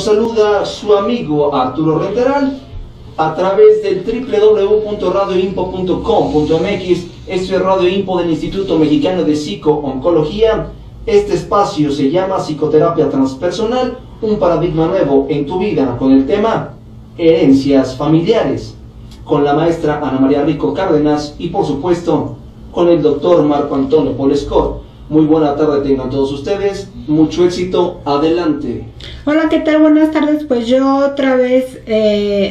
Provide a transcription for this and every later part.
Los saluda su amigo Arturo Renteral a través del www.radioinpo.com.mx. Esto es Radio Info del Instituto Mexicano de Psico-Oncología. Este espacio se llama Psicoterapia Transpersonal, un paradigma nuevo en tu vida, con el tema herencias familiares, con la maestra Ana María Rico Cárdenas y por supuesto con el doctor Marco Antonio Polescor. Muy buena tarde tengan todos ustedes, mucho éxito, adelante. Hola, ¿qué tal? Buenas tardes. Pues yo otra vez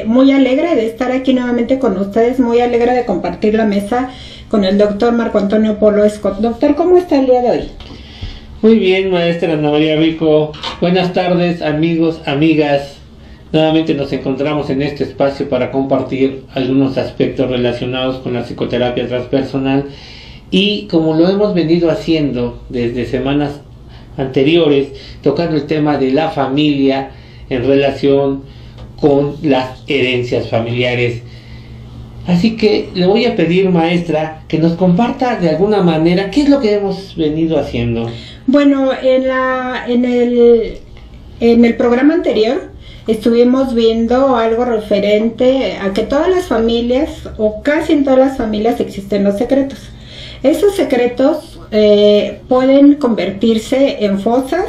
muy alegre de estar aquí nuevamente con ustedes, muy alegre de compartir la mesa con el doctor Marco Antonio Polescor. Doctor, ¿cómo está el día de hoy? Muy bien, maestra Ana María Rico. Buenas tardes, amigos, amigas. Nuevamente nos encontramos en este espacio para compartir algunos aspectos relacionados con la psicoterapia transpersonal. Y como lo hemos venido haciendo desde semanas anteriores, tocando el tema de la familia en relación con las herencias familiares. Así que le voy a pedir, maestra, que nos comparta de alguna manera qué es lo que hemos venido haciendo. Bueno, en el programa anterior estuvimos viendo algo referente a que todas las familias, o casi en todas las familias, existen los secretos. Esos secretos pueden convertirse en fosas,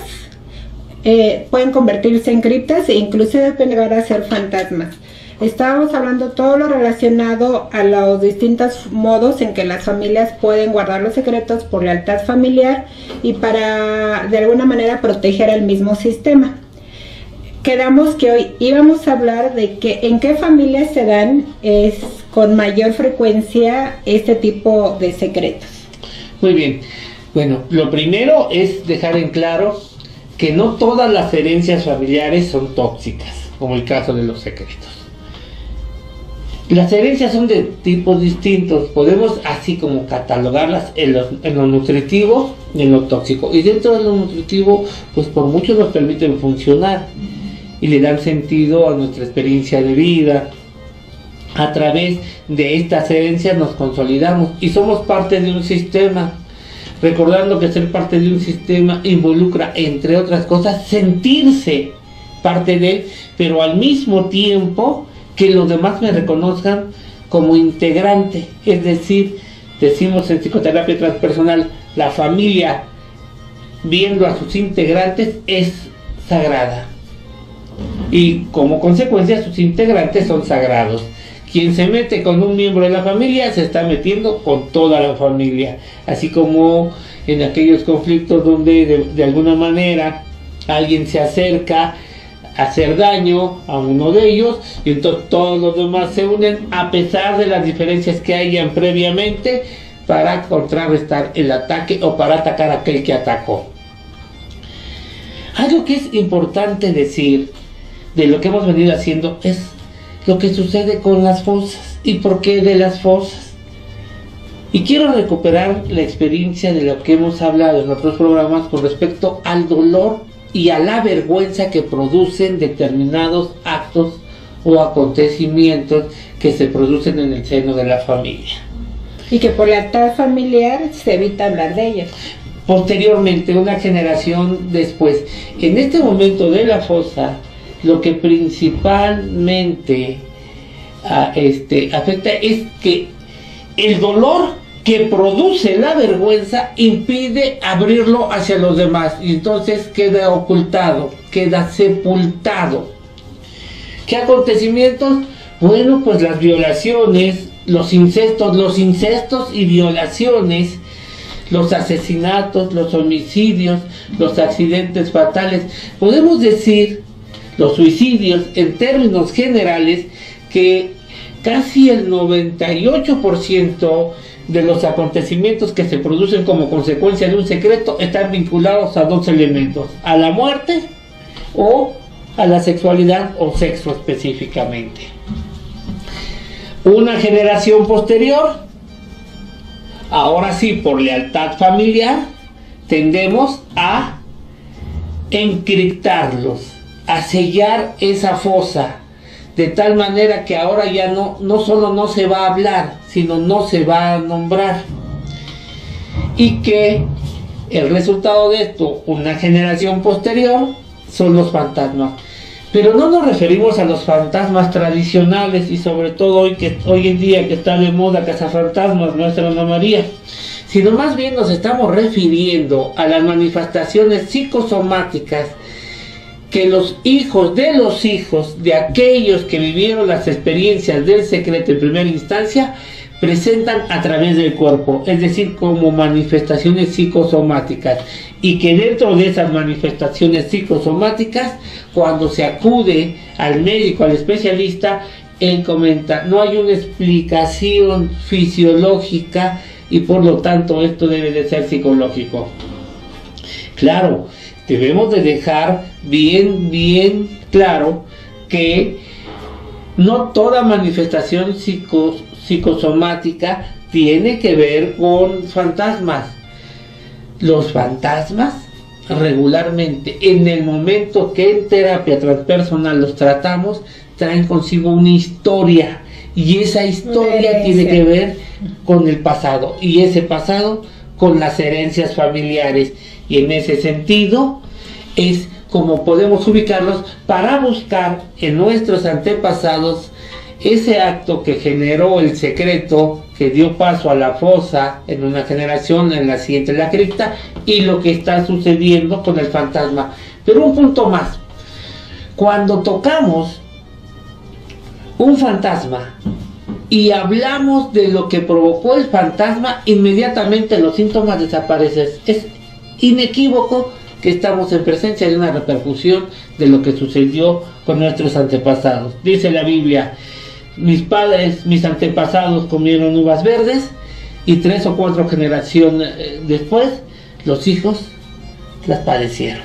pueden convertirse en criptas e inclusive pueden llegar a ser fantasmas. Estábamos hablando todo lo relacionado a los distintos modos en que las familias pueden guardar los secretos por lealtad familiar y para de alguna manera proteger al mismo sistema. Quedamos que hoy íbamos a hablar de que en qué familias se dan con mayor frecuencia este tipo de secretos. Muy bien. Bueno, lo primero es dejar en claro que no todas las herencias familiares son tóxicas, como el caso de los secretos. Las herencias son de tipos distintos. Podemos así como catalogarlas en lo nutritivo y en lo tóxico. Y dentro de lo nutritivo, pues por mucho nos permiten funcionar y le dan sentido a nuestra experiencia de vida. A través de estas herencias nos consolidamos y somos parte de un sistema. Recordando que ser parte de un sistema involucra, entre otras cosas, sentirse parte de él, pero al mismo tiempo que los demás me reconozcan como integrante. Es decir, decimos en psicoterapia transpersonal, la familia, viendo a sus integrantes, es sagrada. Y como consecuencia sus integrantes son sagrados. Quien se mete con un miembro de la familia se está metiendo con toda la familia. Así como en aquellos conflictos donde de alguna manera alguien se acerca a hacer daño a uno de ellos y entonces todos los demás se unen a pesar de las diferencias que hayan previamente para contrarrestar el ataque o para atacar a aquel que atacó. Algo que es importante decir de lo que hemos venido haciendo es lo que sucede con las fosas y por qué de las fosas. Y quiero recuperar la experiencia de lo que hemos hablado en otros programas con respecto al dolor y a la vergüenza que producen determinados actos o acontecimientos que se producen en el seno de la familia. Y que por lealtad familiar se evita hablar de ellos. Posteriormente, una generación después, en este momento de la fosa, lo que principalmente afecta es que el dolor que produce la vergüenza impide abrirlo hacia los demás y entonces queda ocultado, queda sepultado. ¿Qué acontecimientos? Bueno, pues las violaciones, los incestos y violaciones, los asesinatos, los homicidios, los accidentes fatales. Podemos decir los suicidios en términos generales que casi el 98% de los acontecimientos que se producen como consecuencia de un secreto están vinculados a dos elementos: a la muerte o a la sexualidad o sexo específicamente. Una generación posterior, ahora sí por lealtad familiar, tendemos a encriptarlos, a sellar esa fosa, de tal manera que ahora ya no solo no se va a hablar, sino no se va a nombrar. Y que el resultado de esto, una generación posterior, son los fantasmas. Pero no nos referimos a los fantasmas tradicionales y sobre todo hoy en día que está de moda cazafantasmas, Nuestra Ana María, sino más bien nos estamos refiriendo a las manifestaciones psicosomáticas que los hijos de aquellos que vivieron las experiencias del secreto en primera instancia presentan a través del cuerpo, es decir, como manifestaciones psicosomáticas, y que dentro de esas manifestaciones psicosomáticas, cuando se acude al médico, al especialista, él comenta, no hay una explicación fisiológica y por lo tanto esto debe de ser psicológico. Claro, debemos de dejar bien claro que no toda manifestación psicosomática tiene que ver con fantasmas. Los fantasmas regularmente, en el momento que en terapia transpersonal los tratamos, traen consigo una historia, y esa historia tiene que ver con el pasado, y ese pasado con las herencias familiares, y en ese sentido es como podemos ubicarlos para buscar en nuestros antepasados ese acto que generó el secreto, que dio paso a la fosa en una generación, en la siguiente la cripta, y lo que está sucediendo con el fantasma. Pero un punto más, cuando tocamos un fantasma y hablamos de lo que provocó el fantasma, inmediatamente los síntomas desaparecen. Es inequívoco que estamos en presencia de una repercusión de lo que sucedió con nuestros antepasados. Dice la Biblia, mis antepasados comieron uvas verdes, y 3 o 4 generaciones después los hijos las padecieron.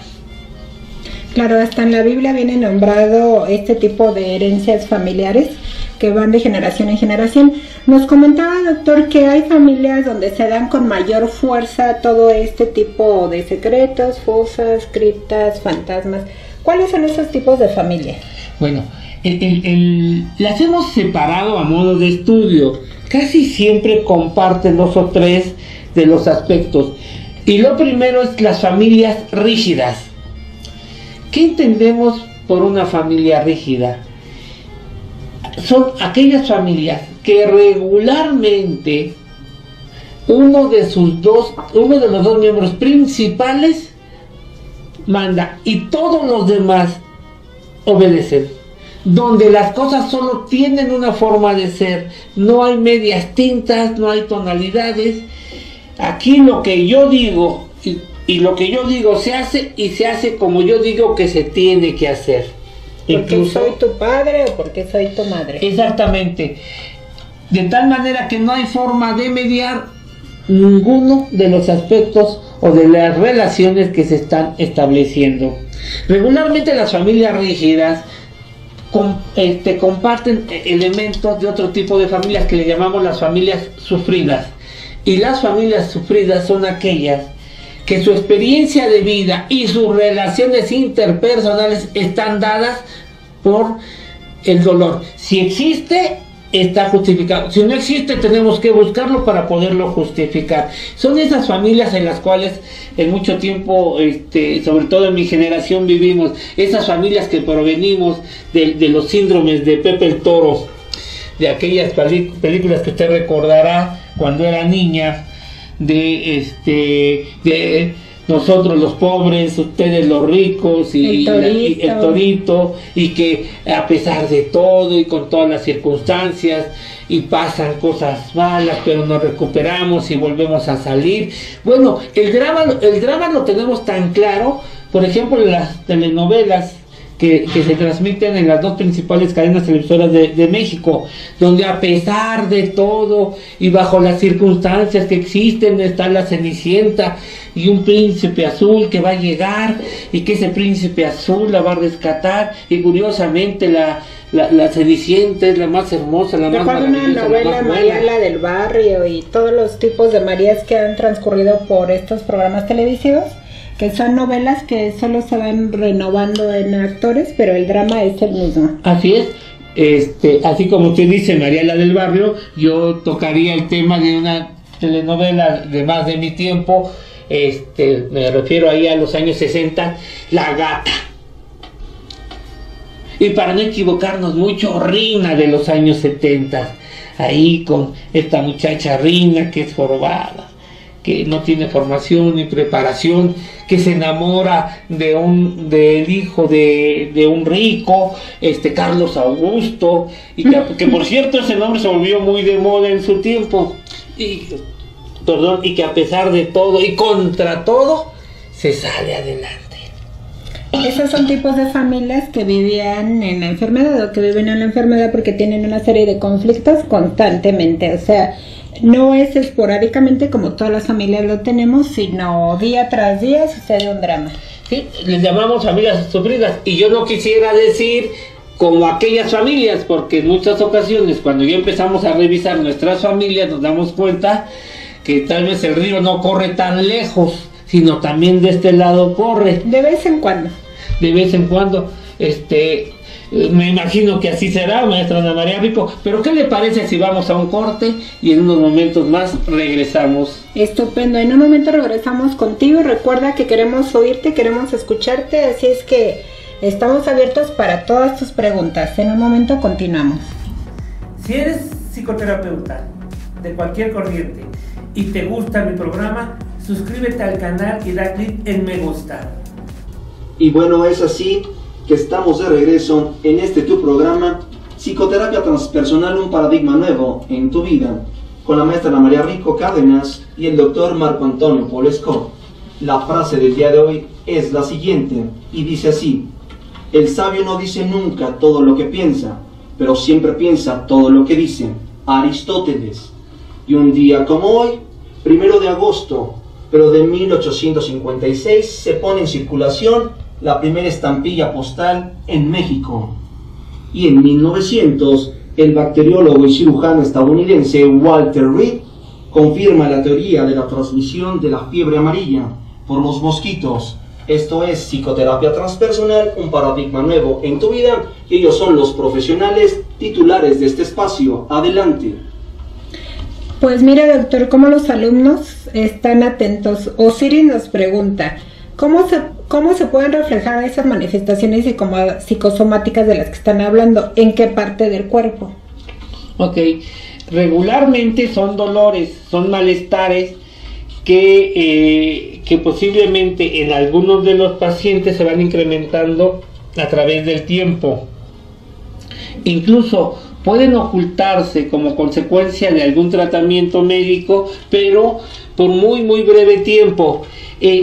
Claro, hasta en la Biblia viene nombrado este tipo de herencias familiares que van de generación en generación. Nos comentaba, doctor, que hay familias donde se dan con mayor fuerza todo este tipo de secretos, fosas, criptas, fantasmas. ¿Cuáles son esos tipos de familias? Bueno, las hemos separado a modo de estudio. Casi siempre comparten 2 o 3 de los aspectos. Y lo primero es las familias rígidas. ¿Qué entendemos por una familia rígida? Son aquellas familias que regularmente uno de los 2 miembros principales manda y todos los demás obedecen, donde las cosas solo tienen una forma de ser, no hay medias tintas, no hay tonalidades. Aquí lo que yo digo y lo que yo digo se hace, y se hace como yo digo que se tiene que hacer. ¿Porque incluso soy tu padre o porque soy tu madre? Exactamente. De tal manera que no hay forma de mediar ninguno de los aspectos o de las relaciones que se están estableciendo. Regularmente las familias rígidas comparten elementos de otro tipo de familias que le llamamos las familias sufridas. Y las familias sufridas son aquellas que su experiencia de vida y sus relaciones interpersonales están dadas por el dolor. Si existe, está justificado. Si no existe, tenemos que buscarlo para poderlo justificar. Son esas familias en las cuales en mucho tiempo, sobre todo en mi generación, vivimos. Esas familias que provenimos de los síndromes de Pepe el Toro, de aquellas películas que usted recordará cuando era niña, de nosotros los pobres, ustedes los ricos, y el torito, y que a pesar de todo y con todas las circunstancias y pasan cosas malas, pero nos recuperamos y volvemos a salir. Bueno, el drama lo tenemos tan claro, por ejemplo, en las telenovelas que se transmiten en las 2 principales cadenas televisoras de México, donde a pesar de todo y bajo las circunstancias que existen, está la Cenicienta y un príncipe azul que va a llegar, y que ese príncipe azul la va a rescatar, y curiosamente la Cenicienta es la más hermosa, la más maravillosa. Recuerdo una novela, María la del Barrio, y todos los tipos de Marías que han transcurrido por estos programas televisivos, que son novelas que solo se van renovando en actores, pero el drama es el mismo. Así es, así como usted dice, María la del Barrio, yo tocaría el tema de una telenovela de más de mi tiempo, me refiero ahí a los años 60, La Gata. Y para no equivocarnos mucho, Rina de los años 70, ahí con esta muchacha Rina que es jorobada, que no tiene formación ni preparación, que se enamora del hijo de un rico, Carlos Augusto, y que por cierto ese nombre se volvió muy de moda en su tiempo, y que a pesar de todo y contra todo, se sale adelante. Esos son tipos de familias que vivían en la enfermedad o que viven en la enfermedad porque tienen una serie de conflictos constantemente. O sea, no es esporádicamente como todas las familias lo tenemos, sino día tras día sucede un drama. Sí, les llamamos familias sufridas. Y yo no quisiera decir como aquellas familias, porque en muchas ocasiones cuando ya empezamos a revisar nuestras familias nos damos cuenta que tal vez el río no corre tan lejos, sino también de este lado corre. De vez en cuando. De vez en cuando, me imagino que así será, maestra Ana María Rico. Pero ¿qué le parece si vamos a un corte y en unos momentos más regresamos? Estupendo, en un momento regresamos contigo. Recuerda que queremos oírte, queremos escucharte, así es que estamos abiertos para todas tus preguntas. En un momento continuamos. Si eres psicoterapeuta de cualquier corriente y te gusta mi programa, suscríbete al canal y da clic en me gusta. Y bueno, es así que estamos de regreso en tu programa Psicoterapia Transpersonal, un paradigma nuevo en tu vida, con la maestra Ana María Rico Cárdenas y el doctor Marco Antonio Polesco. La frase del día de hoy es la siguiente y dice así: el sabio no dice nunca todo lo que piensa, pero siempre piensa todo lo que dice. Aristóteles. Y un día como hoy, 1 de agosto, pero de 1856, se pone en circulación la primera estampilla postal en México. Y en 1900, el bacteriólogo y cirujano estadounidense Walter Reed confirma la teoría de la transmisión de la fiebre amarilla por los mosquitos. Esto es Psicoterapia Transpersonal, un paradigma nuevo en tu vida, y ellos son los profesionales titulares de este espacio. Adelante. Pues mira, doctor, cómo los alumnos están atentos. Osiris nos pregunta, ¿cómo se pueden reflejar esas manifestaciones psicosomáticas de las que están hablando? ¿En qué parte del cuerpo? Ok, regularmente son dolores, son malestares que posiblemente en algunos de los pacientes se van incrementando a través del tiempo. Incluso pueden ocultarse como consecuencia de algún tratamiento médico, pero por muy breve tiempo.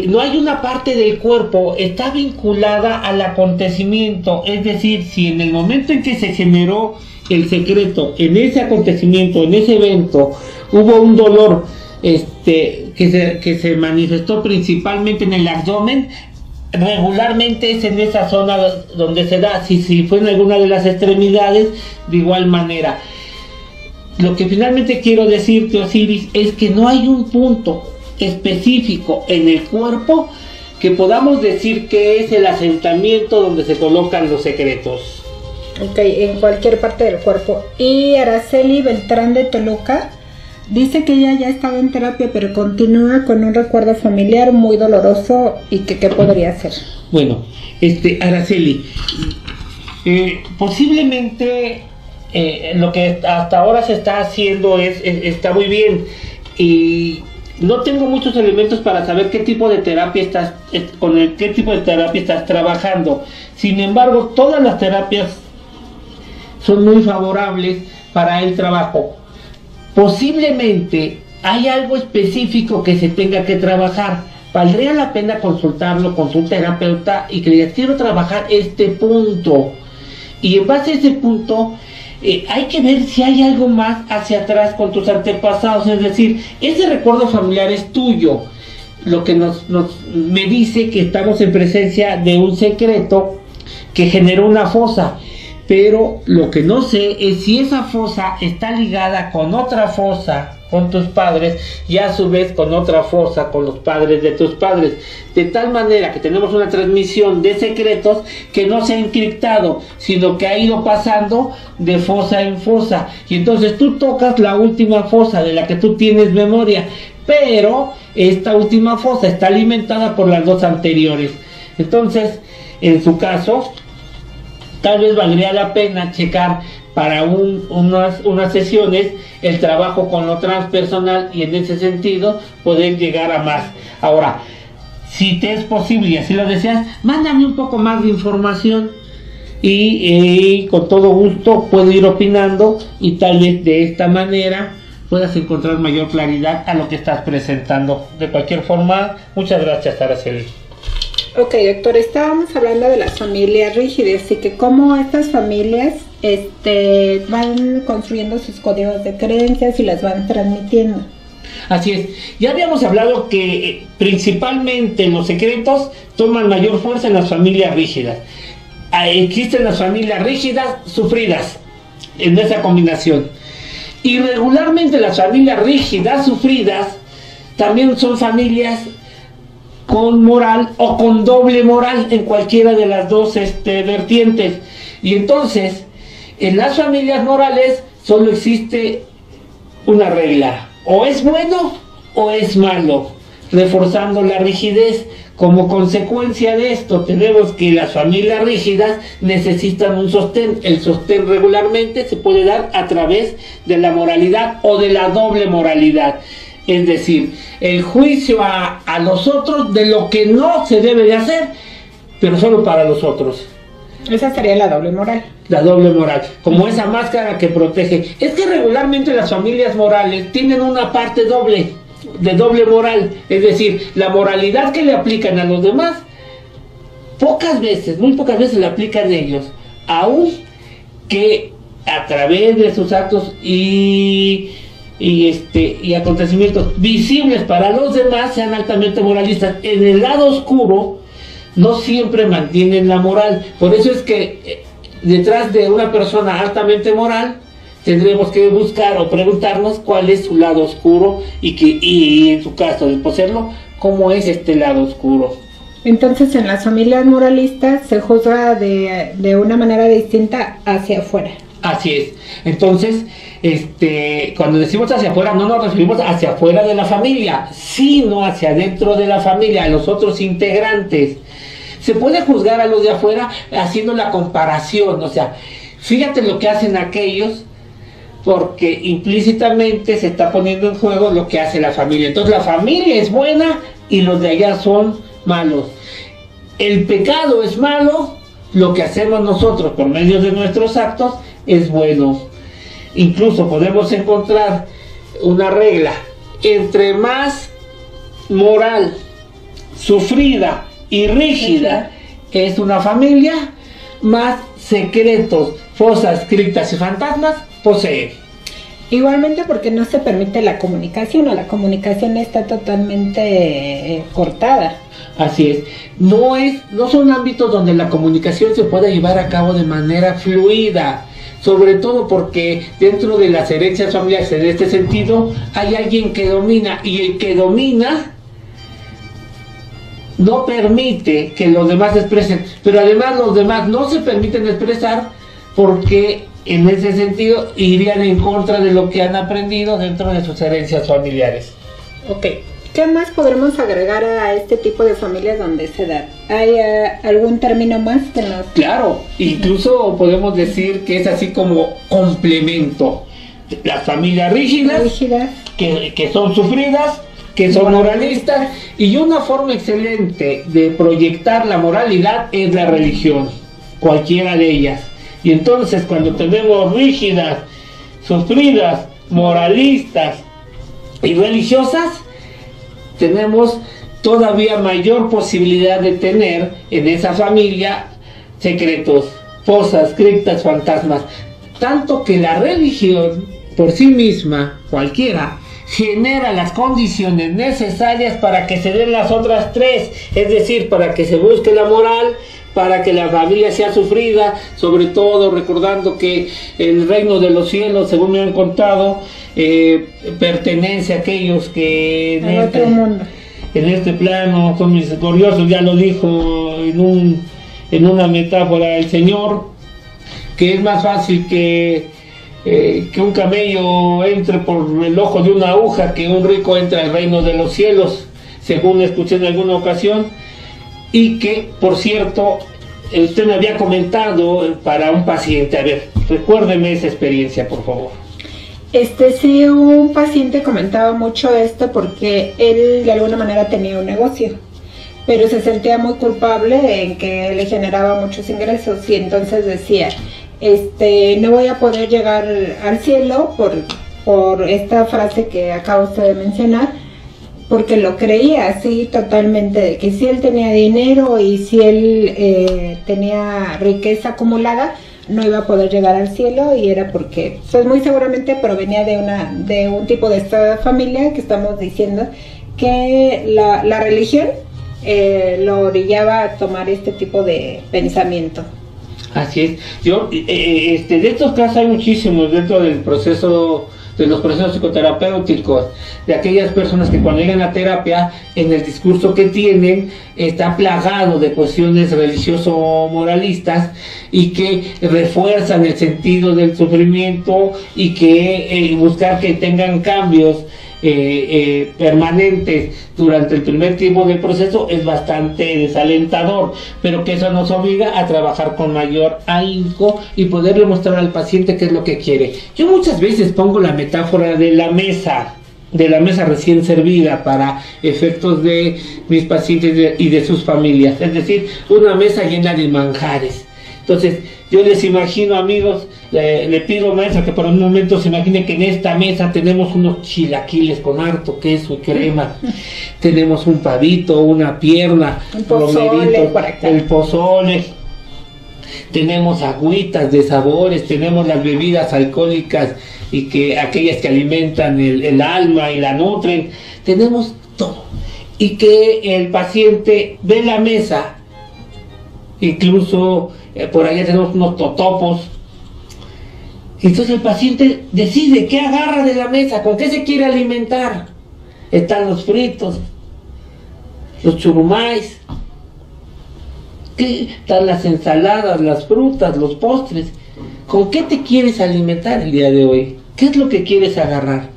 No hay una parte del cuerpo, está vinculada al acontecimiento, es decir, si en el momento en que se generó el secreto, en ese acontecimiento, en ese evento, hubo un dolor que se manifestó principalmente en el abdomen, regularmente es en esa zona donde se da. Si fue en alguna de las extremidades, de igual manera. Lo que finalmente quiero decirte, Osiris, es que no hay un punto específico en el cuerpo que podamos decir que es el asentamiento donde se colocan los secretos. Ok, en cualquier parte del cuerpo. Y Araceli Beltrán de Toluca dice que ella ya estaba en terapia, pero continúa con un recuerdo familiar muy doloroso y que qué podría hacer. Bueno, Araceli, posiblemente lo que hasta ahora se está haciendo está muy bien, y no tengo muchos elementos para saber qué tipo de terapia qué tipo de terapia estás trabajando. Sin embargo, todas las terapias son muy favorables para el trabajo. Posiblemente hay algo específico que se tenga que trabajar. Valdría la pena consultarlo con su terapeuta y que le diga: quiero trabajar este punto. Y en base a ese punto, hay que ver si hay algo más hacia atrás con tus antepasados. Es decir, ese recuerdo familiar es tuyo. Lo que me dice que estamos en presencia de un secreto que generó una fosa. Pero lo que no sé es si esa fosa está ligada con otra fosa con tus padres, y a su vez con otra fosa con los padres de tus padres, de tal manera que tenemos una transmisión de secretos que no se ha encriptado, sino que ha ido pasando de fosa en fosa, y entonces tú tocas la última fosa de la que tú tienes memoria, pero esta última fosa está alimentada por las dos anteriores. Entonces, en su caso, tal vez valdría la pena checar para unas sesiones el trabajo con lo transpersonal y en ese sentido poder llegar a más. Ahora, si te es posible y así lo deseas, mándame un poco más de información y con todo gusto puedo ir opinando y tal vez de esta manera puedas encontrar mayor claridad a lo que estás presentando. De cualquier forma, muchas gracias, Araceli. Ok, doctor, estábamos hablando de las familias rígidas y que cómo estas familias van construyendo sus códigos de creencias y las van transmitiendo. Así es, ya habíamos hablado que principalmente los secretos toman mayor fuerza en las familias rígidas. Existen las familias rígidas sufridas en esa combinación. Y regularmente las familias rígidas sufridas también son familias con moral o con doble moral en cualquiera de las dos vertientes. Y entonces, en las familias morales solo existe una regla: o es bueno o es malo, reforzando la rigidez. Como consecuencia de esto, tenemos que las familias rígidas necesitan un sostén. El sostén regularmente se puede dar a través de la moralidad o de la doble moralidad. Es decir, el juicio a los otros de lo que no se debe de hacer, pero solo para los otros. Esa sería la doble moral. La doble moral, como esa máscara que protege. Es que regularmente las familias morales tienen una parte doble, de doble moral. Es decir, la moralidad que le aplican a los demás, pocas veces, muy pocas veces la aplican ellos, aun que a través de sus actos y acontecimientos visibles para los demás sean altamente moralistas. En el lado oscuro no siempre mantienen la moral. Por eso es que detrás de una persona altamente moral tendremos que buscar o preguntarnos cuál es su lado oscuro y en su caso de poseerlo, cómo es este lado oscuro. Entonces, en las familias moralistas se juzga de una manera distinta hacia afuera. Así es. Entonces, cuando decimos hacia afuera, no nos referimos hacia afuera de la familia, sino hacia adentro de la familia, a los otros integrantes. Se puede juzgar a los de afuera haciendo la comparación, o sea, fíjate lo que hacen aquellos, porque implícitamente se está poniendo en juego lo que hace la familia. Entonces la familia es buena y los de allá son malos. El pecado es malo, lo que hacemos nosotros por medio de nuestros actos es bueno. Incluso podemos encontrar una regla: entre más moral, sufrida y rígida es una familia, más secretos, fosas, criptas y fantasmas posee. Igualmente porque no se permite la comunicación, o la comunicación está totalmente cortada. Así es. No son ámbitos donde la comunicación se pueda llevar a cabo de manera fluida, sobre todo porque dentro de las herencias familiares en este sentido hay alguien que domina, y el que domina no permite que los demás expresen, pero además los demás no se permiten expresar porque en ese sentido irían en contra de lo que han aprendido dentro de sus herencias familiares. Ok, ¿qué más podremos agregar a este tipo de familias donde se da? ¿Hay algún término más que nos...? Claro, incluso podemos decir que es así como complemento. Las familias rígidas. Que son sufridas, que son moralistas, y una forma excelente de proyectar la moralidad es la religión, cualquiera de ellas. Y entonces cuando tenemos rígidas, sufridas, moralistas y religiosas, tenemos todavía mayor posibilidad de tener en esa familia secretos, fosas, criptas, fantasmas. Tanto que la religión por sí misma, cualquiera, genera las condiciones necesarias para que se den las otras tres, es decir, para que se busque la moral, para que la familia sea sufrida, sobre todo recordando que el reino de los cielos, según me han contado, pertenece a aquellos que en este plano son misericordiosos. Ya lo dijo en una metáfora el Señor, que es más fácil que un camello entre por el ojo de una aguja que un rico entre al reino de los cielos, según escuché en alguna ocasión. Y que, por cierto, usted me había comentado para un paciente. A ver, recuérdeme esa experiencia, por favor. Sí, un paciente comentaba mucho esto porque él de alguna manera tenía un negocio, pero se sentía muy culpable en que le generaba muchos ingresos y entonces decía, no voy a poder llegar al cielo por esta frase que acaba usted de mencionar, porque lo creía así totalmente, de que si él tenía dinero y si él tenía riqueza acumulada, no iba a poder llegar al cielo, y era porque pues muy seguramente provenía de un tipo de estado de familia que estamos diciendo que la religión lo orillaba a tomar este tipo de pensamiento. Así es. Yo, de estos casos hay muchísimos dentro del proceso, de los procesos psicoterapéuticos, de aquellas personas que cuando llegan a terapia, en el discurso que tienen, está plagado de cuestiones religioso-moralistas y que refuerzan el sentido del sufrimiento y que buscar que tengan cambios permanentes durante el primer tiempo del proceso es bastante desalentador, pero que eso nos obliga a trabajar con mayor ahínco y poderle mostrar al paciente qué es lo que quiere. Yo muchas veces pongo la metáfora de la mesa recién servida para efectos de mis pacientes y de sus familias, es decir, una mesa llena de manjares. Entonces, yo les imagino, amigos, le pido, maestra, que por un momento se imagine que en esta mesa tenemos unos chilaquiles con harto queso y crema, tenemos un pavito, una pierna, un pozole, el pozole, tenemos agüitas de sabores, tenemos las bebidas alcohólicas y que aquellas que alimentan el alma y la nutren, tenemos todo. Y que el paciente ve la mesa, incluso por allá tenemos unos totopos. Entonces el paciente decide qué agarra de la mesa, con qué se quiere alimentar. Están los fritos, los churumais, están las ensaladas, las frutas, los postres. ¿Con qué te quieres alimentar el día de hoy? ¿Qué es lo que quieres agarrar?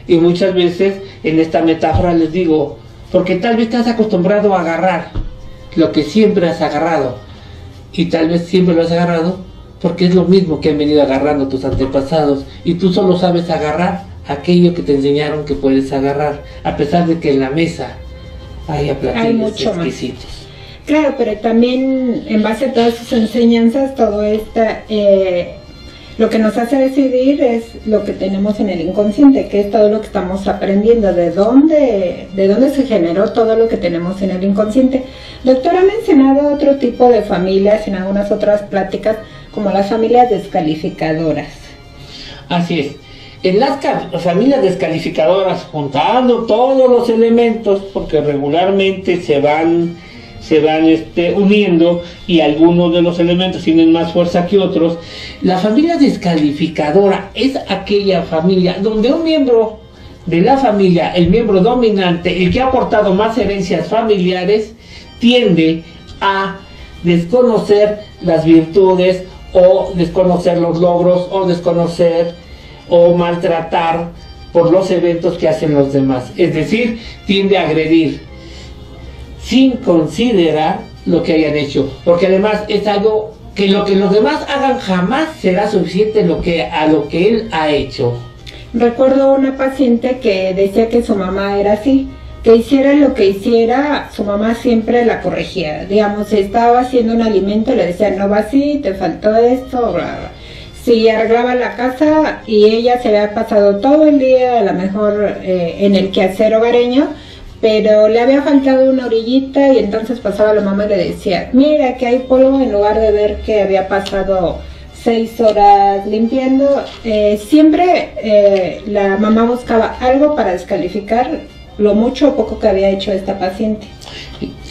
Y muchas veces en esta metáfora les digo, porque tal vez estás acostumbrado a agarrar lo que siempre has agarrado, y tal vez siempre lo has agarrado porque es lo mismo que han venido agarrando tus antepasados, y tú solo sabes agarrar aquello que te enseñaron que puedes agarrar, a pesar de que en la mesa haya platillos exquisitos. Claro, pero también en base a todas sus enseñanzas, todo esto, lo que nos hace decidir es lo que tenemos en el inconsciente, que es todo lo que estamos aprendiendo, de dónde se generó todo lo que tenemos en el inconsciente. Doctor, ha mencionado otro tipo de familias en algunas otras pláticas, como las familias descalificadoras. Así es. En las familias descalificadoras, juntando todos los elementos, porque regularmente se van uniendo y algunos de los elementos tienen más fuerza que otros. La familia descalificadora es aquella familia donde un miembro de la familia, el miembro dominante, el que ha aportado más herencias familiares, tiende a desconocer las virtudes o desconocer los logros o desconocer o maltratar por los eventos que hacen los demás. Es decir, tiende a agredir sin considerar lo que hayan hecho, porque además es algo que lo que los demás hagan jamás será suficiente a lo que él ha hecho. Recuerdo una paciente que decía que su mamá era así, que hiciera lo que hiciera, su mamá siempre la corregía. Digamos, si estaba haciendo un alimento, le decía, no va así, te faltó esto, bla, bla. Si arreglaba la casa y ella se había pasado todo el día, a lo mejor en el quehacer hogareño, pero le había faltado una orillita, y entonces pasaba la mamá y le decía, mira que hay polvo, en lugar de ver que había pasado 6 horas limpiando. Siempre la mamá buscaba algo para descalificar lo mucho o poco que había hecho esta paciente.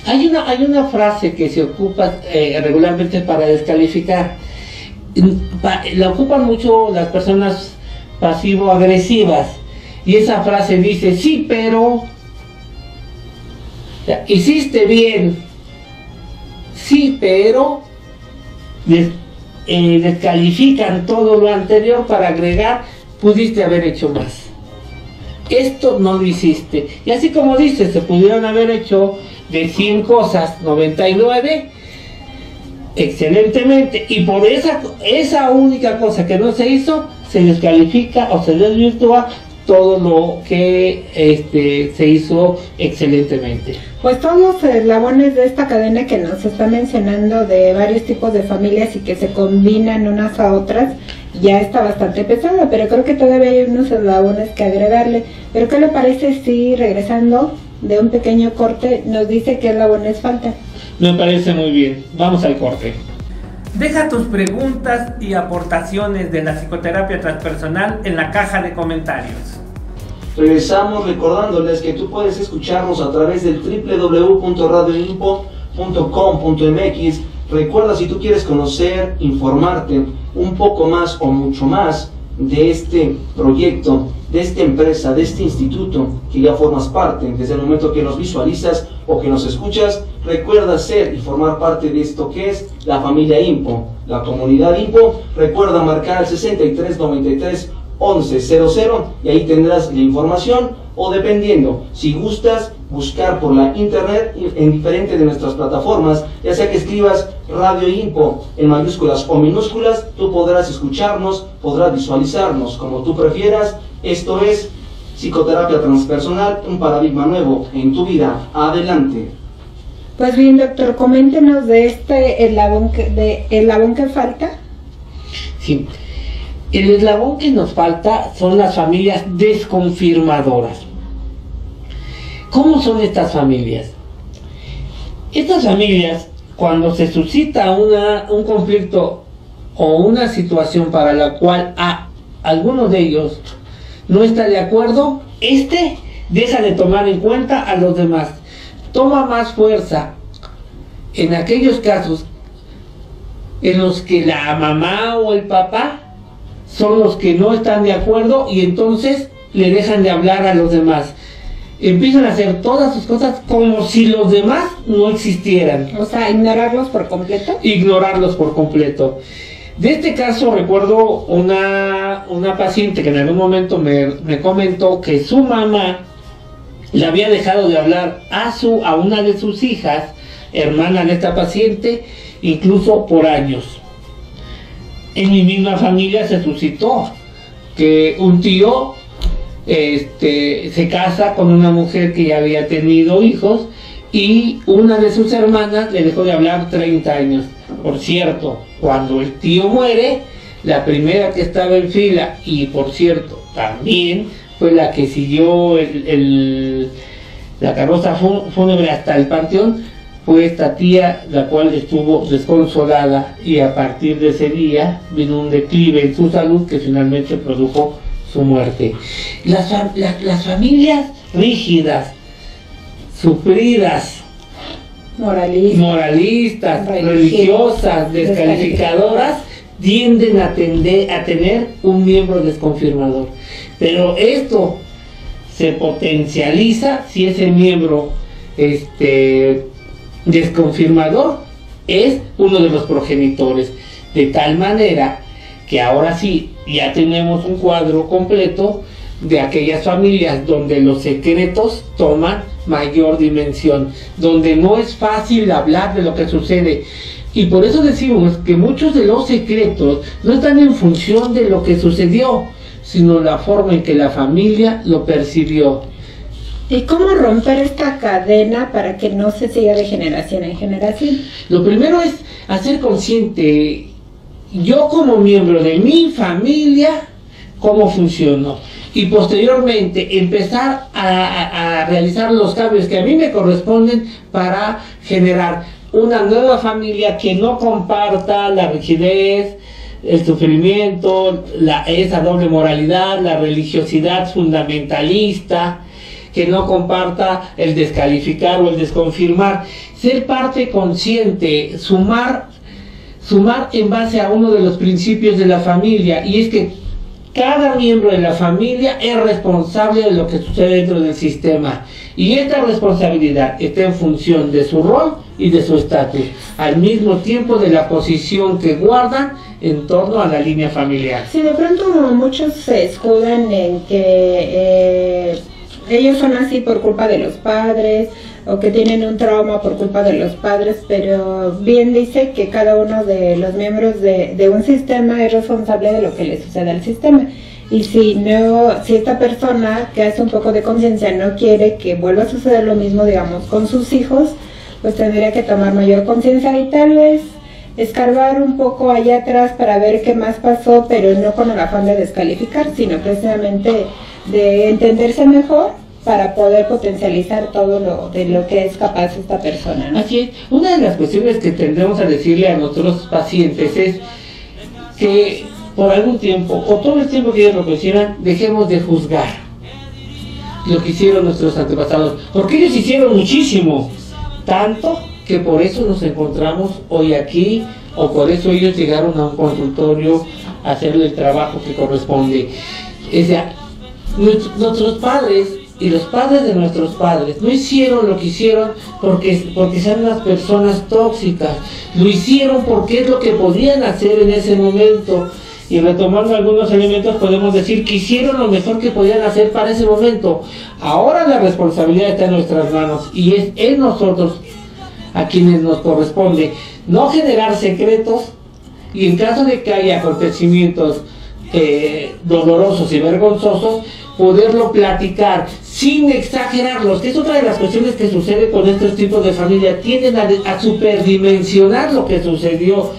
Hay una frase que se ocupa regularmente para descalificar. La ocupan mucho las personas pasivo-agresivas, y esa frase dice, sí, pero hiciste bien, sí, pero descalifican todo lo anterior para agregar, pudiste haber hecho más. Esto no lo hiciste. Y así como dices, se pudieron haber hecho de 100 cosas, 99 excelentemente, y por esa única cosa que no se hizo, se descalifica o se desvirtúa todo lo que se hizo excelentemente. Pues todos los eslabones de esta cadena que nos está mencionando, de varios tipos de familias y que se combinan unas a otras, ya está bastante pesada, pero creo que todavía hay unos eslabones que agregarle. Pero ¿qué le parece si, regresando de un pequeño corte, nos dice qué eslabones faltan? Me parece muy bien. Vamos al corte. Deja tus preguntas y aportaciones de la psicoterapia transpersonal en la caja de comentarios. Regresamos recordándoles que tú puedes escucharnos a través del www.radioinpo.com.mx. Recuerda, si tú quieres conocer, informarte un poco más o mucho más de este proyecto, de esta empresa, de este instituto que ya formas parte desde el momento que nos visualizas o que nos escuchas, recuerda ser y formar parte de esto que es la familia INPO, la comunidad INPO. Recuerda marcar al 6393 1100 y ahí tendrás la información, o dependiendo, si gustas, buscar por la internet en diferentes de nuestras plataformas, ya sea que escribas Radio INPO en mayúsculas o minúsculas, tú podrás escucharnos, podrás visualizarnos como tú prefieras. Esto es Psicoterapia Transpersonal, un paradigma nuevo en tu vida. Adelante. Pues bien, doctor, coméntenos de este eslabón que falta. Sí. El eslabón que nos falta son las familias desconfirmadoras. ¿Cómo son estas familias? Estas familias, cuando se suscita un conflicto o una situación para la cual alguno de ellos no está de acuerdo, deja de tomar en cuenta a los demás. Toma más fuerza en aquellos casos en los que la mamá o el papá son los que no están de acuerdo, y entonces le dejan de hablar a los demás. Empiezan a hacer todas sus cosas como si los demás no existieran. O sea, ignorarlos por completo. Ignorarlos por completo. De este caso recuerdo una paciente que en algún momento me comentó que su mamá le había dejado de hablar a una de sus hijas, hermana de esta paciente, incluso por años. En mi misma familia se suscitó que un tío se casa con una mujer que ya había tenido hijos, y una de sus hermanas le dejó de hablar 30 años. Por cierto, cuando el tío muere, la primera que estaba en fila, y por cierto, también fue la que siguió la carroza fúnebre hasta el panteón, fue esta tía, la cual estuvo desconsolada, y a partir de ese día vino un declive en su salud que finalmente produjo su muerte. Las familias rígidas, sufridas, moralistas, religiosas, descalificadoras, tienden a tener un miembro desconfirmador. Pero esto se potencializa si ese miembro desconfirmador es uno de los progenitores, de tal manera que ahora sí ya tenemos un cuadro completo de aquellas familias donde los secretos toman mayor dimensión, donde no es fácil hablar de lo que sucede. Y por eso decimos que muchos de los secretos no están en función de lo que sucedió, sino la forma en que la familia lo percibió. ¿Y cómo romper esta cadena para que no se siga de generación en generación? Lo primero es hacer consciente, yo como miembro de mi familia, cómo funciono, y posteriormente empezar a realizar los cambios que a mí me corresponden para generar una nueva familia que no comparta la rigidez, el sufrimiento, esa doble moralidad, la religiosidad fundamentalista, que no comparta el descalificar o el desconfirmar. Ser parte consciente, sumar en base a uno de los principios de la familia, y es que cada miembro de la familia es responsable de lo que sucede dentro del sistema, y esta responsabilidad está en función de su rol y de su estatus, al mismo tiempo de la posición que guardan en torno a la línea familiar. Sí, de pronto muchos se escudan en que ellos son así por culpa de los padres, o que tienen un trauma por culpa de los padres, pero bien dice que cada uno de los miembros de un sistema es responsable de lo que le sucede al sistema. Y si esta persona que hace un poco de conciencia no quiere que vuelva a suceder lo mismo, digamos, con sus hijos, pues tendría que tomar mayor conciencia y tal vez escarbar un poco allá atrás para ver qué más pasó, pero no con el afán de descalificar, sino precisamente de entenderse mejor para poder potencializar todo de lo que es capaz esta persona, ¿no? Así es. Una de las cuestiones que tendremos a decirle a nuestros pacientes es que por algún tiempo, o todo el tiempo que ellos lo quisieran, dejemos de juzgar lo que hicieron nuestros antepasados, porque ellos hicieron muchísimo, tanto que por eso nos encontramos hoy aquí, o por eso ellos llegaron a un consultorio a hacer el trabajo que corresponde. O sea, nuestros padres y los padres de nuestros padres no hicieron lo que hicieron porque sean unas personas tóxicas, lo hicieron porque es lo que podían hacer en ese momento. Y retomando algunos elementos podemos decir que hicieron lo mejor que podían hacer para ese momento. Ahora la responsabilidad está en nuestras manos y es en nosotros a quienes nos corresponde no generar secretos, y en caso de que haya acontecimientos dolorosos y vergonzosos, poderlo platicar sin exagerarlos, que es otra de las cuestiones que sucede con estos tipos de familia. Tienden a superdimensionar lo que sucedió,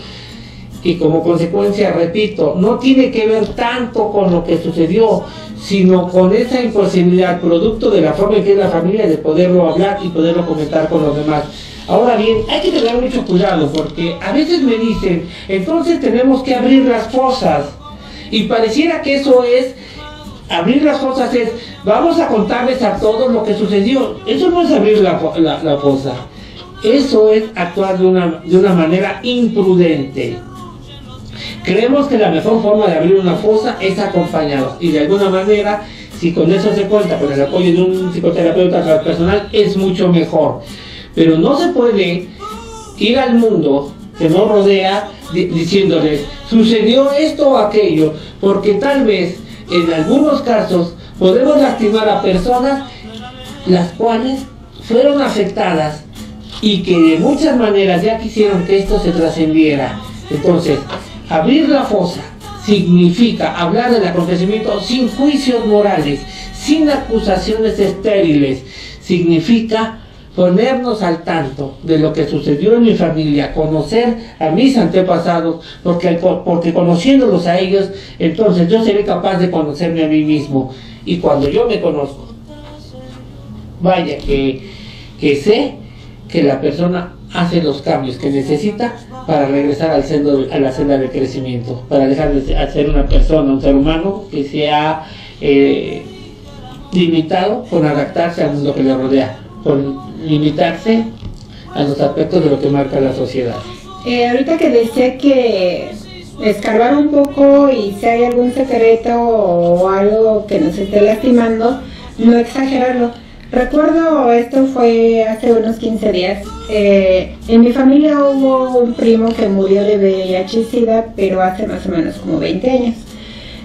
y como consecuencia, repito, no tiene que ver tanto con lo que sucedió, sino con esa imposibilidad, producto de la forma en que es la familia, de poderlo hablar y poderlo comentar con los demás. Ahora bien, hay que tener mucho cuidado, porque a veces me dicen, entonces tenemos que abrir las fosas, y pareciera que eso es, abrir las fosas es, vamos a contarles a todos lo que sucedió. Eso no es abrir la fosa, eso es actuar de una manera imprudente. Creemos que la mejor forma de abrir una fosa es acompañado, y de alguna manera, si con eso se cuenta con el apoyo de un psicoterapeuta transpersonal, es mucho mejor. Pero no se puede ir al mundo que nos rodea diciéndoles, sucedió esto o aquello, porque tal vez en algunos casos podemos lastimar a personas las cuales fueron afectadas y que de muchas maneras ya quisieron que esto se trascendiera. Entonces, abrir la fosa significa hablar del acontecimiento sin juicios morales, sin acusaciones estériles. Significa ponernos al tanto de lo que sucedió en mi familia, conocer a mis antepasados, porque conociéndolos a ellos, entonces yo seré capaz de conocerme a mí mismo. Y cuando yo me conozco, vaya que sé que la persona hace los cambios que necesita para regresar a la senda de crecimiento, para dejar de ser una persona, un ser humano que se ha limitado con adaptarse al mundo que le rodea, con limitarse a los aspectos de lo que marca la sociedad. Ahorita que decía que escarbar un poco y si hay algún secreto o algo que nos esté lastimando, no exagerarlo. Recuerdo, esto fue hace unos 15 días, en mi familia hubo un primo que murió de VIH/SIDA, pero hace más o menos como 20 años.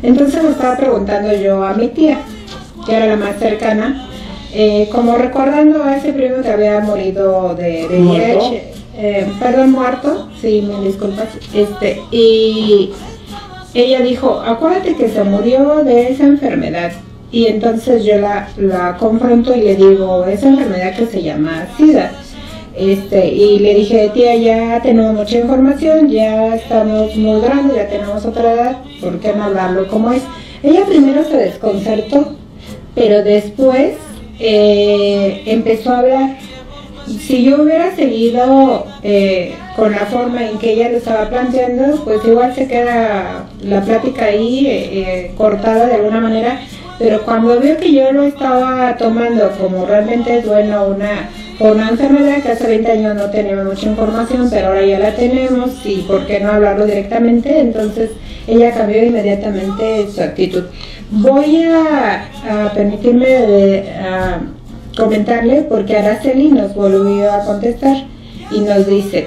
Entonces le estaba preguntando yo a mi tía, que era la más cercana, como recordando a ese primo que había morido de VIH, muerto, sí, me disculpas, y ella dijo, acuérdate que se murió de esa enfermedad. Y entonces yo la confronto y le digo, esa enfermedad que se llama SIDA. Y le dije, tía, ya tenemos mucha información, ya estamos muy grandes, ya tenemos otra edad, ¿por qué no hablarlo como es? Ella primero se desconcertó, pero después empezó a hablar. Si yo hubiera seguido con la forma en que ella lo estaba planteando, pues igual se queda la plática ahí cortada de alguna manera. Pero cuando vio que yo lo estaba tomando como realmente es bueno una enfermedad que hace 20 años no teníamos mucha información, pero ahora ya la tenemos, y por qué no hablarlo directamente, entonces ella cambió inmediatamente su actitud. Voy a permitirme comentarle, porque Araceli nos volvió a contestar y nos dice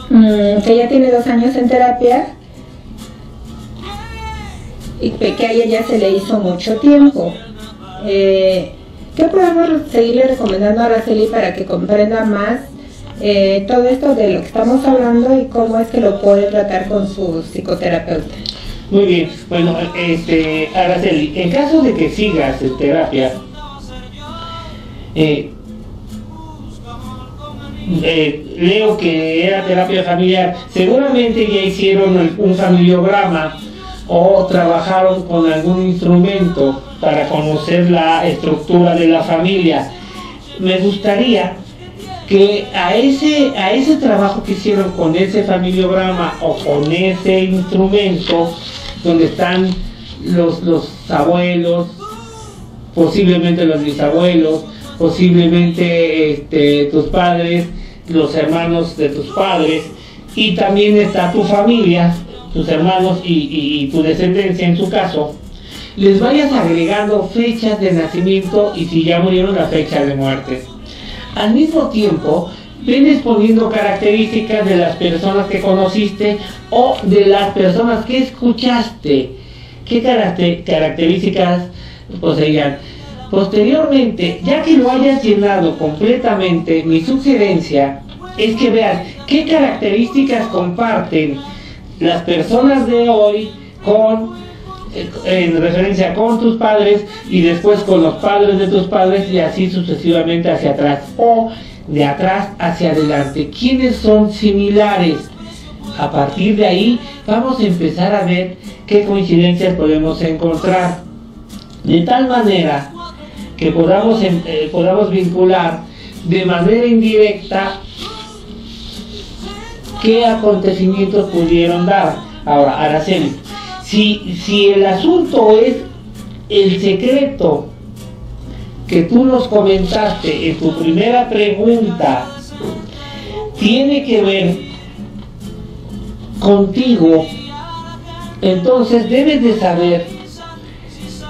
que ella tiene 2 años en terapia y que a ella ya se le hizo mucho tiempo. ¿Qué podemos seguirle recomendando a Araceli para que comprenda más todo esto de lo que estamos hablando y cómo es que lo puede tratar con su psicoterapeuta? Muy bien, bueno, Araceli, en caso de que sigas en terapia, leo que era terapia familiar, seguramente ya hicieron un familiograma o trabajaron con algún instrumento para conocer la estructura de la familia. Me gustaría que a ese trabajo que hicieron con ese familiograma o con ese instrumento, donde están los abuelos, posiblemente los bisabuelos, posiblemente tus padres, los hermanos de tus padres, y también está tu familia, tus hermanos y tu descendencia en su caso, les vayas agregando fechas de nacimiento y si ya murieron, la fecha de muerte. Al mismo tiempo, vienes poniendo características de las personas que conociste o de las personas que escuchaste. ¿Qué características poseían? Posteriormente, ya que lo hayas llenado completamente, mi sugerencia es que veas qué características comparten las personas de hoy en referencia con tus padres y después con los padres de tus padres y así sucesivamente hacia atrás o de atrás hacia adelante. ¿Quiénes son similares? A partir de ahí vamos a empezar a ver qué coincidencias podemos encontrar, de tal manera que podamos vincular de manera indirecta qué acontecimientos pudieron dar. Ahora, Araceli, si el asunto es el secreto que tú nos comentaste en tu primera pregunta, tiene que ver contigo, entonces debes de saber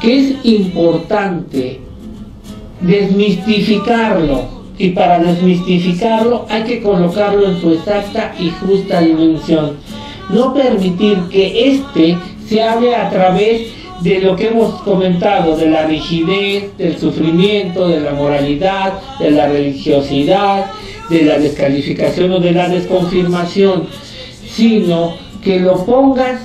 que es importante desmistificarlo, y para desmistificarlo hay que colocarlo en su exacta y justa dimensión. No permitir que se hable a través de lo que hemos comentado, de la rigidez, del sufrimiento, de la moralidad, de la religiosidad, de la descalificación o de la desconfirmación, sino que lo pongas,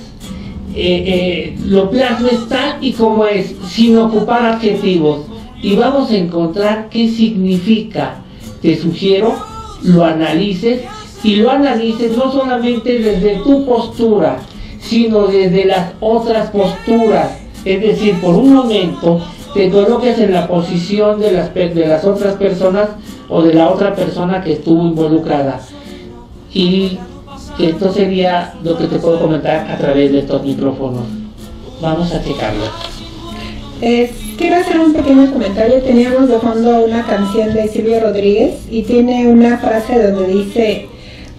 lo plasmes tal y como es, sin ocupar adjetivos, y vamos a encontrar qué significa. Te sugiero lo analices, y lo analices no solamente desde tu postura, sino desde las otras posturas. Es decir, por un momento te coloques en la posición de las otras personas o de la otra persona que estuvo involucrada. Y esto sería lo que te puedo comentar a través de estos micrófonos. Vamos a checarlo. Quiero hacer un pequeño comentario. Teníamos de fondo una canción de Silvio Rodríguez y tiene una frase donde dice: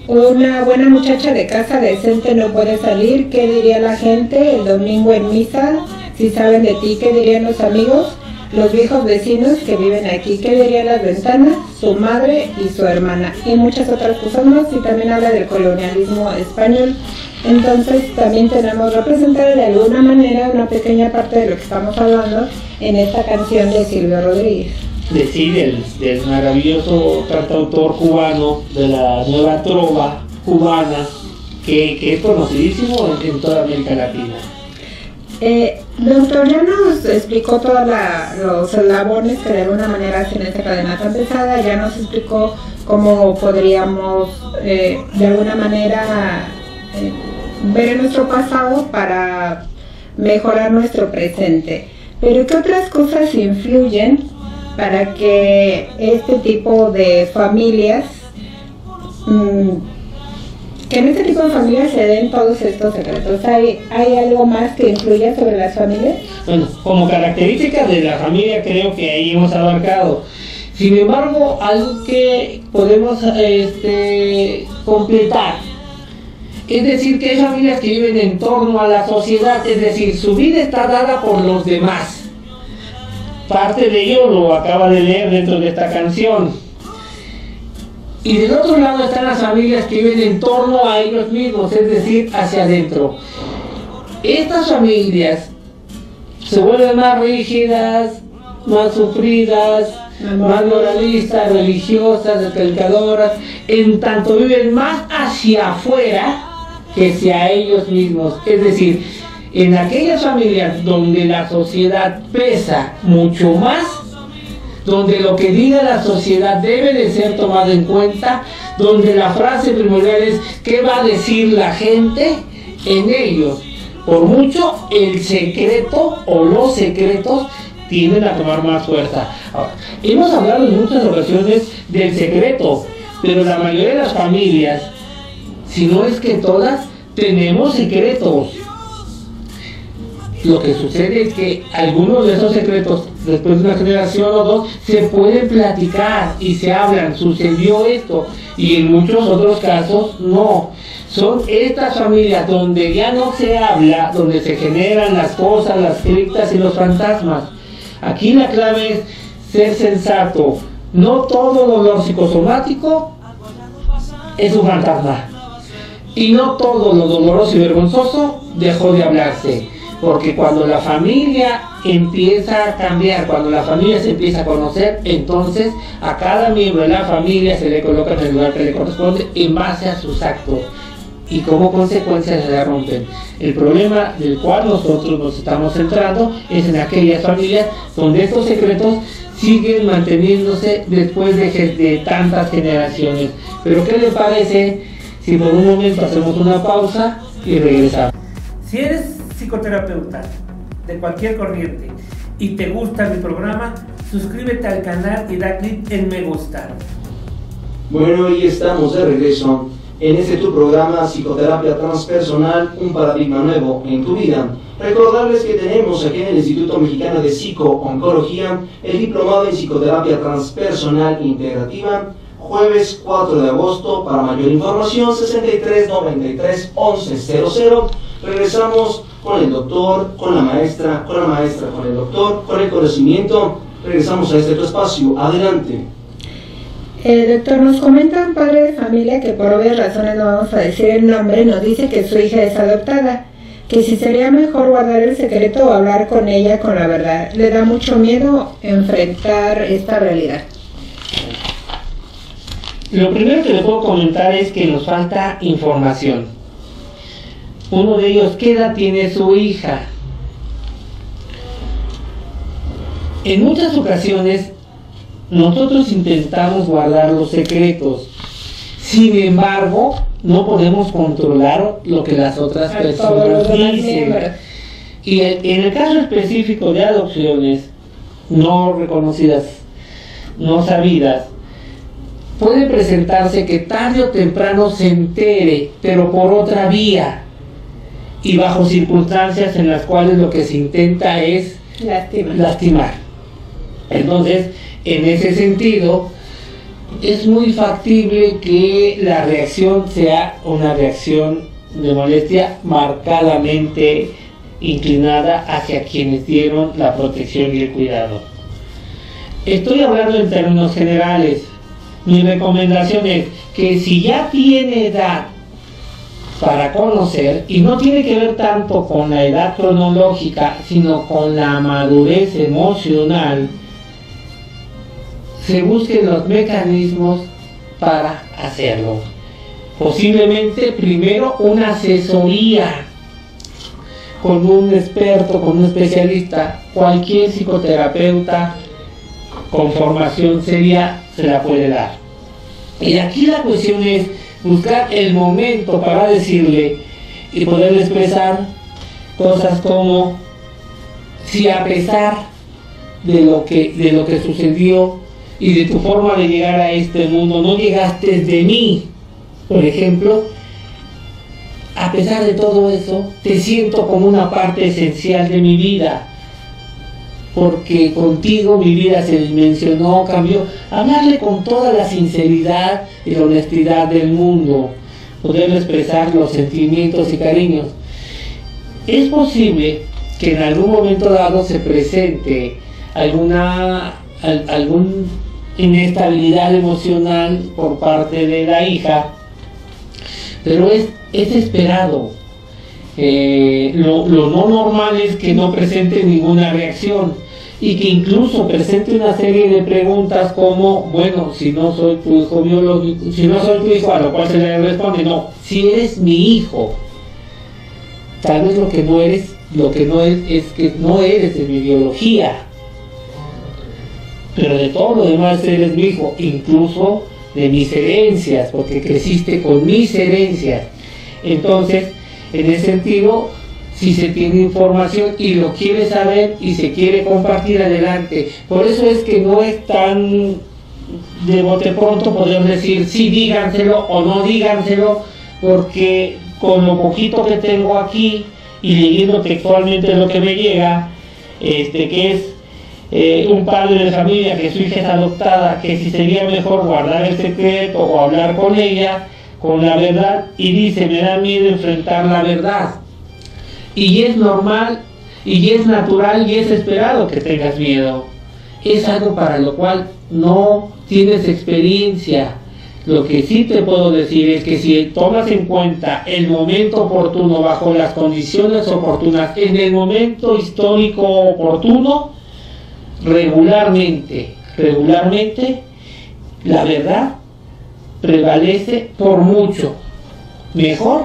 una buena muchacha de casa decente no puede salir. ¿Qué diría la gente el domingo en misa? Si saben de ti, ¿qué dirían los amigos? Los viejos vecinos que viven aquí. ¿Qué dirían las ventanas? Su madre y su hermana. Y muchas otras cosas más. Y también habla del colonialismo español. Entonces también tenemos representada de alguna manera una pequeña parte de lo que estamos hablando en esta canción de Silvio Rodríguez. Decir del maravilloso cantautor cubano, de la nueva trova cubana, que es conocidísimo en toda América Latina. Doctor, ya nos explicó todos los eslabones que de alguna manera hacen esta cadena tan pesada, ya nos explicó cómo podríamos de alguna manera ver en nuestro pasado para mejorar nuestro presente. Pero ¿qué otras cosas influyen para que este tipo de familias, que en este tipo de familias se den todos estos secretos? ¿Hay algo más que influya sobre las familias? Bueno, como característica de la familia creo que ahí hemos abarcado. Sin embargo, algo que podemos completar, es decir, que hay familias que viven en torno a la sociedad, es decir, su vida está dada por los demás. Parte de ello lo acaba de leer dentro de esta canción. Y del otro lado están las familias que viven en torno a ellos mismos, es decir, hacia adentro. Estas familias se vuelven más rígidas, más sufridas, más moralistas, religiosas, descalificadoras, en tanto viven más hacia afuera que hacia ellos mismos. Es decir, en aquellas familias donde la sociedad pesa mucho más, donde lo que diga la sociedad debe de ser tomado en cuenta, donde la frase primordial es ¿qué va a decir la gente? En ellos, por mucho, el secreto o los secretos tienden a tomar más fuerza. Ahora, hemos hablado en muchas ocasiones del secreto, pero la mayoría de las familias, si no es que todas, tenemos secretos. Lo que sucede es que algunos de esos secretos, después de una generación o dos, se pueden platicar y se hablan, sucedió esto, y en muchos otros casos no. Son estas familias donde ya no se habla, donde se generan las cosas, las criptas y los fantasmas. Aquí la clave es ser sensato. No todo dolor psicosomático es un fantasma. Y no todo lo doloroso y vergonzoso dejó de hablarse. Porque cuando la familia empieza a cambiar, cuando la familia se empieza a conocer, entonces a cada miembro de la familia se le coloca en el lugar que le corresponde en base a sus actos. Y como consecuencia se le rompen. El problema del cual nosotros nos estamos centrando es en aquellas familias donde estos secretos siguen manteniéndose después de tantas generaciones. Pero ¿qué le parece si por un momento hacemos una pausa y regresamos? Si eres psicoterapeuta de cualquier corriente y te gusta mi programa, suscríbete al canal y da clic en me gusta. Bueno, y estamos de regreso en este tu programa Psicoterapia Transpersonal, un paradigma nuevo en tu vida. Recordarles que tenemos aquí en el Instituto Mexicano de Psico-Oncología el diplomado en Psicoterapia Transpersonal Integrativa, jueves 4 de agosto. Para mayor información, 63 93 11 00. Regresamos con el doctor, con la maestra, con el doctor, con el conocimiento. Regresamos a este tu espacio. Adelante. Doctor, nos comenta un padre de familia que por obvias razones no vamos a decir el nombre, nos dice que su hija es adoptada, que si sería mejor guardar el secreto o hablar con ella con la verdad. Le da mucho miedo enfrentar esta realidad. Lo primero que le puedo comentar es que nos falta información. Uno de ellos, ¿qué edad tiene su hija? En muchas ocasiones nosotros intentamos guardar los secretos, sin embargo no podemos controlar lo que las otras personas dicen. Y en el caso específico de adopciones no reconocidas, no sabidas, puede presentarse que tarde o temprano se entere, pero por otra vía y bajo circunstancias en las cuales lo que se intenta es lastimar. Entonces, en ese sentido, es muy factible que la reacción sea una reacción de molestia marcadamente inclinada hacia quienes dieron la protección y el cuidado. Estoy hablando en términos generales. Mi recomendación es que si ya tiene edad para conocer, y no tiene que ver tanto con la edad cronológica, sino con la madurez emocional, se busquen los mecanismos para hacerlo. Posiblemente primero una asesoría con un experto, con un especialista. Cualquier psicoterapeuta con formación seria se la puede dar. Y aquí la cuestión es buscar el momento para decirle y poderle expresar cosas como: si a pesar de lo que sucedió y de tu forma de llegar a este mundo no llegaste de mí, por ejemplo, a pesar de todo eso te siento como una parte esencial de mi vida, porque contigo mi vida se dimensionó, cambió. Hablarle con toda la sinceridad y la honestidad del mundo, poderle expresar los sentimientos y cariños. Es posible que en algún momento dado se presente alguna inestabilidad emocional por parte de la hija, pero es esperado. Lo no normal es que no presente ninguna reacción. y que incluso presente una serie de preguntas como, bueno, si no soy tu hijo biológico, si no soy tu hijo, a lo cual se le responde, no, si eres mi hijo. Tal vez lo que no eres es que no eres de mi biología, pero de todo lo demás eres mi hijo, incluso de mis herencias, porque creciste con mis herencias. Entonces, en ese sentido, si se tiene información y lo quiere saber y se quiere compartir, adelante. Por eso es que no es tan de bote pronto poder decir sí, díganselo o no díganselo, porque con lo poquito que tengo aquí y leyendo textualmente lo que me llega, que es un padre de familia que su hija es adoptada, que si sería mejor guardar el secreto o hablar con ella, con la verdad, y dice, me da miedo enfrentar la verdad. Y es normal, y es natural, y es esperado que tengas miedo. Es algo para lo cual no tienes experiencia. Lo que sí te puedo decir es que si tomas en cuenta el momento oportuno, bajo las condiciones oportunas, en el momento histórico oportuno, regularmente, la verdad prevalece por mucho, mejor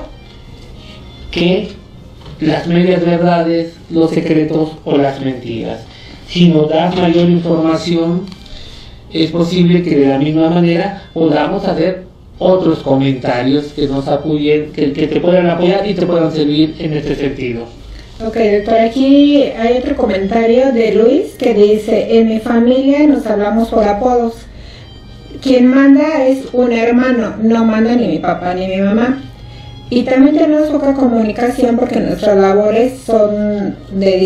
que las medias verdades, los secretos o las mentiras. Si nos das mayor información, es posible que de la misma manera podamos hacer otros comentarios que nos apoyen, que te puedan apoyar y te puedan servir en este sentido. Ok, doctor, aquí hay otro comentario de Luis que dice, en mi familia nos hablamos por apodos. Quien manda es un hermano, no manda ni mi papá ni mi mamá. Y también tenemos poca comunicación porque nuestras labores son de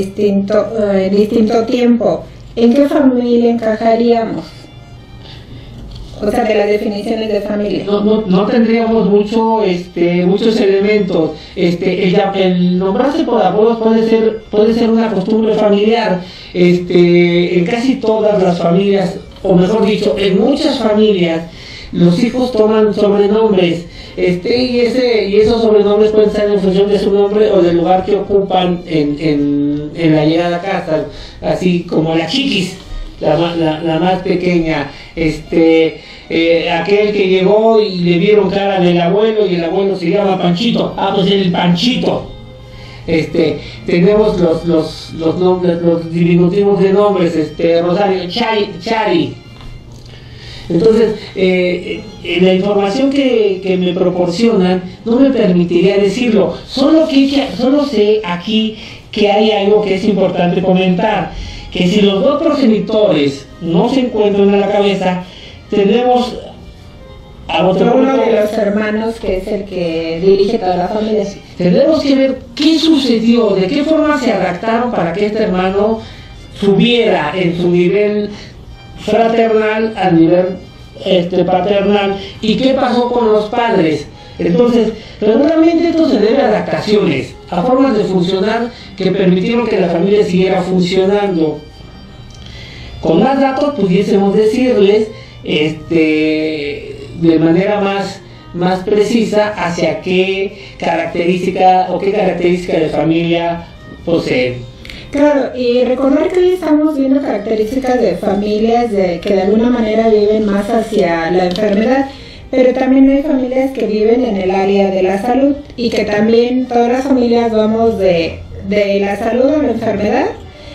distinto tiempo. ¿En qué familia encajaríamos? O sea, de las definiciones de familia. No tendríamos muchos elementos. El nombrarse por apodos puede ser una costumbre familiar. En casi todas las familias, o mejor dicho, en muchas familias, los hijos toman sobrenombres. Y esos sobrenombres pueden ser en función de su nombre o del lugar que ocupan en la llegada a casa, así como la chiquis, la más pequeña, aquel que llegó y le vieron cara del abuelo y el abuelo se llama Panchito, pues el Panchito. Tenemos los nombres, los diminutivos de nombres, Rosario, Chari. Entonces, la información que me proporcionan no me permitiría decirlo. Solo sé aquí que hay algo que es importante comentar, que si los dos progenitores no se encuentran en la cabeza, tenemos a otro uno de los hermanos que es el que dirige toda la familia. Tendremos que ver qué sucedió, de qué forma se adaptaron para que este hermano subiera en su nivel fraternal al nivel paternal, y qué pasó con los padres. Entonces, regularmente esto se debe a adaptaciones, a formas de funcionar que permitieron que la familia siguiera funcionando. Con más datos pudiésemos decirles de manera más precisa hacia qué característica de familia poseen. Claro, y recordar que hoy estamos viendo características de familias que de alguna manera viven más hacia la enfermedad, pero también hay familias que viven en el área de la salud y que también todas las familias vamos de la salud a la enfermedad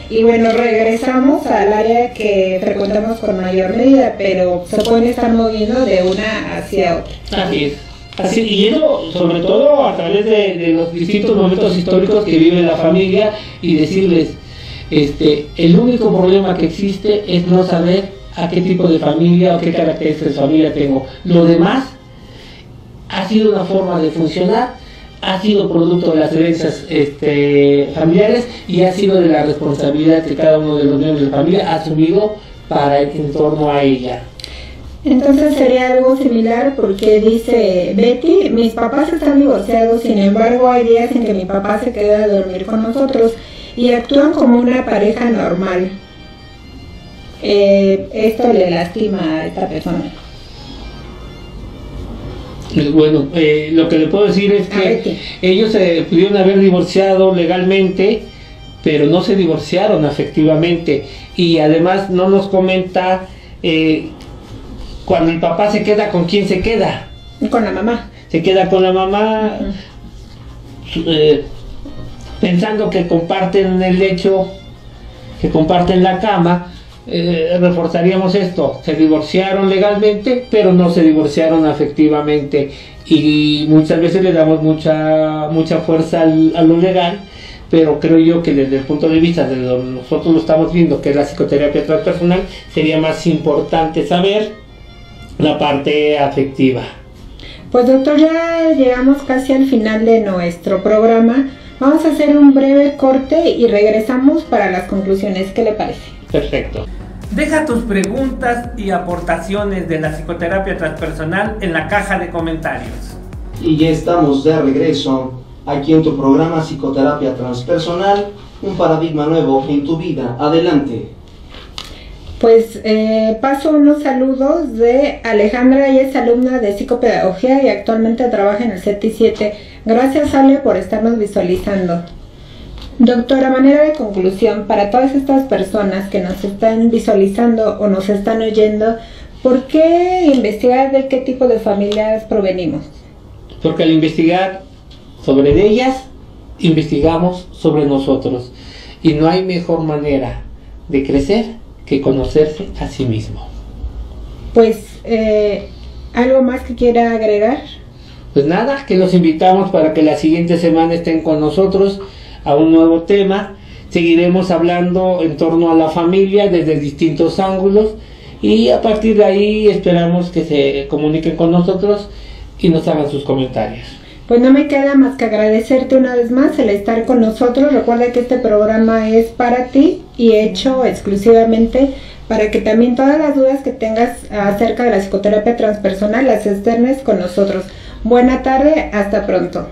y bueno, regresamos al área que frecuentamos con mayor medida, pero se pueden estar moviendo de una hacia otra. Así es. Así, y eso sobre todo a través de los distintos momentos históricos que vive la familia, y decirles, el único problema que existe es no saber a qué tipo de familia o qué características de familia tengo. Lo demás ha sido una forma de funcionar, ha sido producto de las herencias familiares y ha sido de la responsabilidad que cada uno de los miembros de la familia ha asumido en torno a ella. Entonces sería algo similar porque dice Betty, mis papás están divorciados, sin embargo hay días en que mi papá se queda a dormir con nosotros y actúan como una pareja normal. Esto le lastima a esta persona. Bueno, lo que le puedo decir es que ellos se pudieron haber divorciado legalmente, pero no se divorciaron afectivamente, y además no nos comenta cuando el papá se queda, ¿con quién se queda? Con la mamá. Se queda con la mamá, pensando que comparten el lecho, que comparten la cama. Reforzaríamos esto: se divorciaron legalmente, pero no se divorciaron afectivamente, y muchas veces le damos mucha fuerza a lo legal, pero creo yo que desde el punto de vista de donde nosotros lo estamos viendo, que es la psicoterapia transpersonal, sería más importante saber la parte afectiva. Pues doctor, ya llegamos casi al final de nuestro programa. Vamos a hacer un breve corte y regresamos para las conclusiones. ¿Qué le parece? Perfecto. Deja tus preguntas y aportaciones de la psicoterapia transpersonal en la caja de comentarios. Y ya estamos de regreso aquí en tu programa Psicoterapia Transpersonal, un paradigma nuevo en tu vida. Adelante. Pues paso unos saludos de Alejandra. Ella es alumna de psicopedagogía y actualmente trabaja en el CETI 7. Gracias, Ale, por estarnos visualizando. Doctor, a manera de conclusión, para todas estas personas que nos están visualizando o nos están oyendo, ¿por qué investigar de qué tipo de familias provenimos? Porque al investigar sobre ellas, investigamos sobre nosotros, y no hay mejor manera de crecer que conocerse a sí mismo. Pues, ¿algo más que quiera agregar? Pues nada, que los invitamos para que la siguiente semana estén con nosotros a un nuevo tema. Seguiremos hablando en torno a la familia desde distintos ángulos, y a partir de ahí esperamos que se comuniquen con nosotros y nos hagan sus comentarios. Pues no me queda más que agradecerte una vez más el estar con nosotros. Recuerda que este programa es para ti y hecho exclusivamente para que también todas las dudas que tengas acerca de la psicoterapia transpersonal las externes con nosotros. Buena tarde, hasta pronto.